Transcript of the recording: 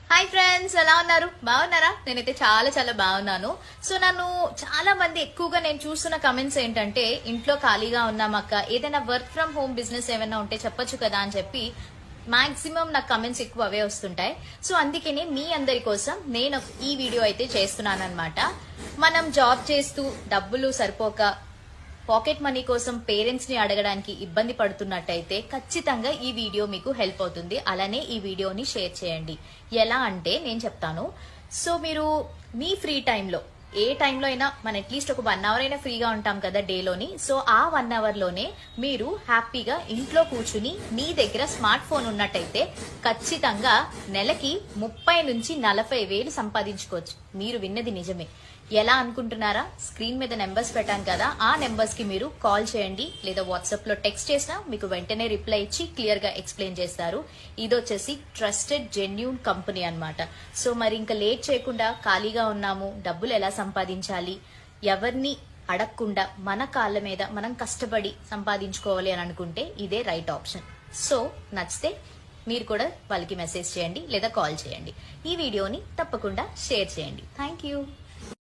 Hi friends, ఎలా ఉన్నారు? బాగున్నారా? నేనైతే చాలా చాలా బాగున్నాను. సో నన్ను చాలా మంది ఎక్కువగా నేను చూస్తున్న కమెంట్స్ ఏంటంటే, ఇంట్లో ఖాళీగా ఉన్నాం అక్క, ఏదైనా వర్క్ ఫ్రం హోమ్ బిజినెస్ ఏమైనా ఉంటే చెప్పొచ్చు కదా అని చెప్పి మాక్సిమం నాకు కమెంట్స్ ఎక్కువ అవే వస్తుంటాయి. సో అందుకనే మీ అందరి కోసం నేను ఈ వీడియో అయితే చేస్తున్నాను అనమాట. మనం జాబ్ చేస్తూ డబ్బులు సరిపోక పాకెట్ మనీ కోసం పేరెంట్స్ ని అడగడానికి ఇబ్బంది పడుతున్నట్టయితే ఖచ్చితంగా ఈ వీడియో మీకు హెల్ప్ అవుతుంది. అలానే ఈ వీడియోని షేర్ చేయండి. ఎలా అంటే నేను చెప్తాను. సో మీరు మీ ఫ్రీ టైంలో ఏ టైంలో అయినా మన అట్లీస్ట్ ఒక 1 అవర్ అయినా ఫ్రీగా ఉంటాం కదా డేలోని. సో ఆ 1 అవర్ లోనే మీరు హ్యాపీగా ఇంట్లో కూర్చుని మీ దగ్గర స్మార్ట్ ఫోన్ ఉన్నట్టయితే ఖచ్చితంగా నెలకి 30 నుంచి 40 వేలు సంపాదించుకోవచ్చు. మీరు విన్నది నిజమే. ఎలా అనుకుంటున్నారా? స్క్రీన్ మీద నెంబర్స్ పెట్టాను కదా, ఆ నెంబర్స్ కి మీరు కాల్ చేయండి లేదా వాట్సాప్ లో టెక్స్ట్ చేసినా మీకు వెంటనే రిప్లై ఇచ్చి క్లియర్ గా ఎక్స్ప్లెయిన్ చేస్తారు. ఇది వచ్చేసి ట్రస్టెడ్ జెన్యూన్ కంపెనీ అన్నమాట. సో మరి ఇంకా లేట్ చేయకుండా ఖాళీగా ఉన్నాము, డబ్బులు ఎలా సంపాదించాలి, ఎవరిని అడగకుండా మన కాళ్ళ మీద మనం కష్టపడి సంపాదించుకోవాలి అని అనుకుంటే ఇదే రైట్ ఆప్షన్. సో నచ్చితే మీరు కూడా వాళ్ళకి మెసేజ్ చేయండి లేదా కాల్ చేయండి. ఈ వీడియోని తప్పకుండా షేర్ చేయండి. Thank you.